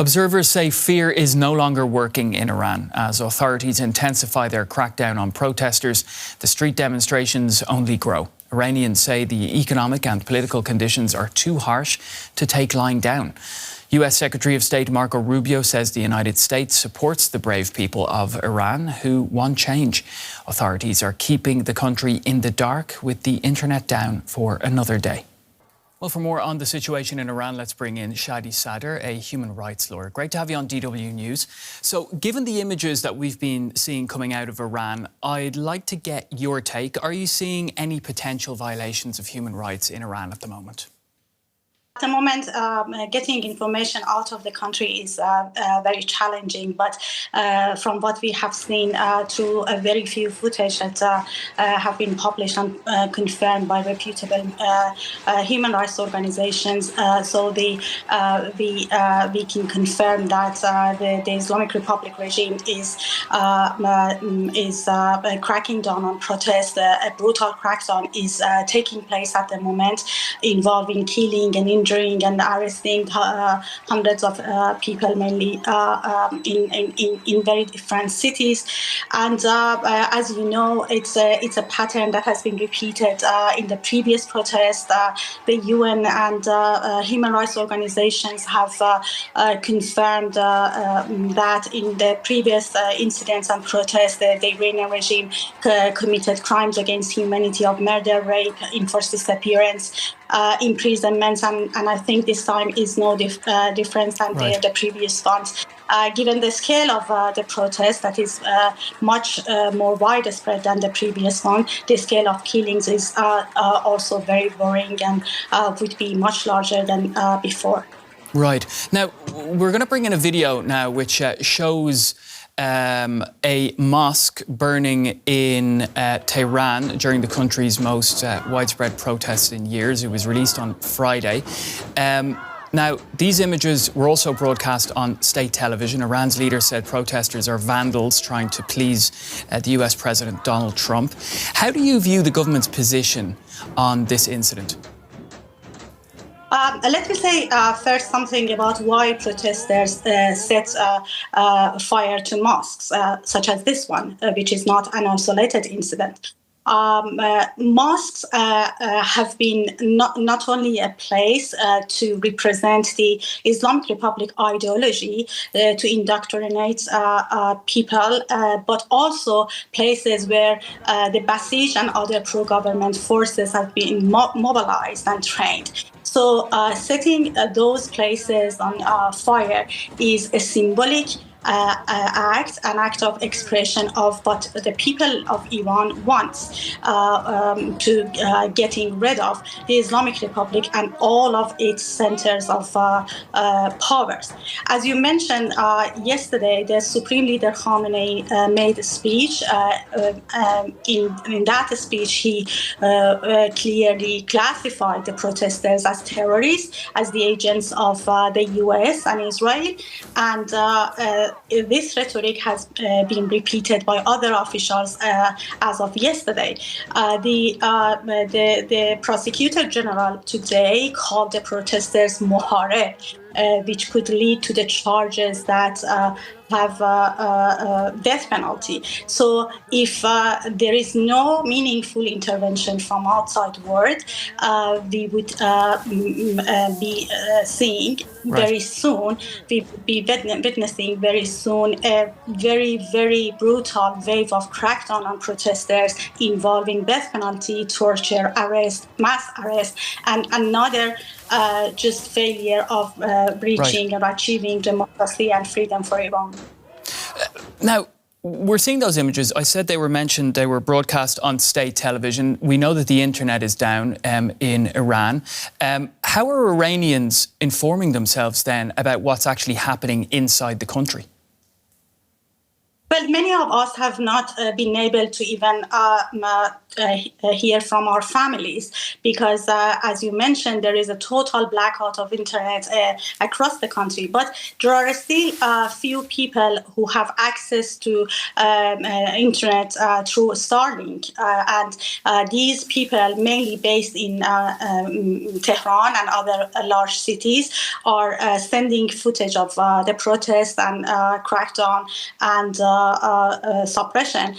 Observers say fear is no longer working in Iran as authorities intensify their crackdown on protesters. The street demonstrations only grow. Iranians say the economic and political conditions are too harsh to take lying down. US Secretary of State Marco Rubio says the United States supports the brave people of Iran who want change. Authorities are keeping the country in the dark with the internet down for another day. Well, for more on the situation in Iran, let's bring in Shadi Sadr, a human rights lawyer. Great to have you on DW News. So, given the images that we've been seeing coming out of Iran, I'd like to get your take. Are you seeing any potential violations of human rights in Iran at the moment? At the moment, getting information out of the country is very challenging, but from what we have seen through a very few footage that have been published and confirmed by reputable human rights organizations, so we can confirm that the Islamic Republic regime is cracking down on protests. A brutal crackdown is taking place at the moment, involving killing and injuring and arresting hundreds of people, mainly in very different cities. And as you know, it's a pattern that has been repeated in the previous protests. The UN and human rights organizations have confirmed that in the previous incidents and protests, the Iranian regime committed crimes against humanity of murder, rape, enforced disappearance, imprisonments, and I think this time is no different than the previous ones. Given the scale of the protest that is much more widespread than the previous one, the scale of killings is also very worrying and would be much larger than before. Right. Now, we're going to bring in a video now which shows a mosque burning in Tehran during the country's most widespread protests in years. It was released on Friday. Now, these images were also broadcast on state television. Iran's leader said protesters are vandals trying to please the US President Donald Trump. How do you view the government's position on this incident? Let me say first something about why protesters set fire to mosques, such as this one, which is not an isolated incident. Mosques have been not only a place to represent the Islamic Republic ideology, to indoctrinate people, but also places where the Basij and other pro-government forces have been mobilized and trained. So setting those places on fire is a symbolic act, an act of expression of what the people of Iran wants, to getting rid of the Islamic Republic and all of its centers of powers. As you mentioned, yesterday, the Supreme Leader Khamenei made a speech. In that speech, he clearly classified the protesters as terrorists, as the agents of the US and Israel, and this rhetoric has been repeated by other officials as of yesterday. The Prosecutor General today called the protesters mohareb, which could lead to the charges that have death penalty. So if there is no meaningful intervention from outside world, we would be seeing very soon, we would be witnessing very soon a very, very brutal wave of crackdown on protesters involving death penalty, torture, arrest, mass arrest, and another just failure of reaching or achieving democracy and freedom for Iran. Now, we're seeing those images. I said they were mentioned, they were broadcast on state television. We know that the internet is down in Iran. How are Iranians informing themselves then about what's actually happening inside the country? Well, many of us have not been able to even hear from our families because, as you mentioned, there is a total blackout of internet across the country. But there are still a few people who have access to internet through Starlink. And these people, mainly based in Tehran and other large cities, are sending footage of the protests and crackdown and suppression,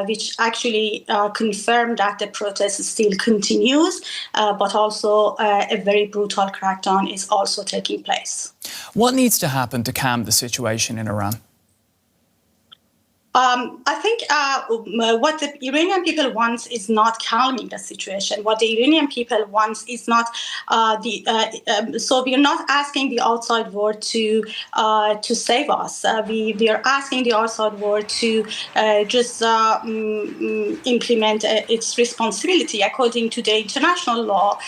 which actually confirm that the protest still continues, but also a very brutal crackdown is also taking place. What needs to happen to calm the situation in Iran? I think what the Iranian people want is not calming the situation. What the Iranian people want is not so we are not asking the outside world to save us. We are asking the outside world to just implement its responsibility according to the international law.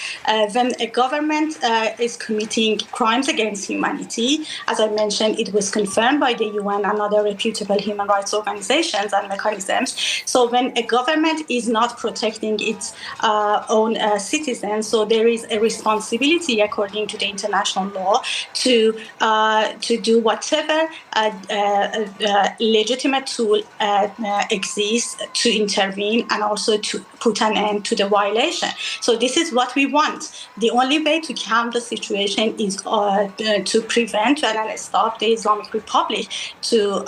When a government is committing crimes against humanity, as I mentioned, it was confirmed by the UN and other reputable human rights organizations and mechanisms. So when a government is not protecting its own citizens, so there is a responsibility according to the international law to do whatever legitimate tool exists to intervene and also to put an end to the violation. So this is what we want. The only way to calm the situation is to prevent and stop the Islamic Republic to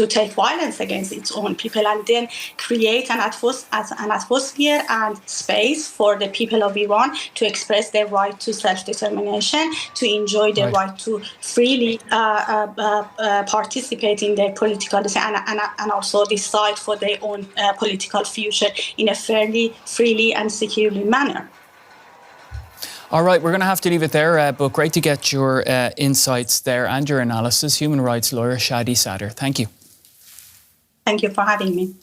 take violence against its own people, and then create an atmosphere and space for the people of Iran to express their right to self-determination, to enjoy their right to freely participate in their political and also decide for their own political future in a fairly, freely and securely manner. All right, we're going to have to leave it there, but great to get your insights there and your analysis. Human rights lawyer Shadi Sadr, thank you. Thank you for having me.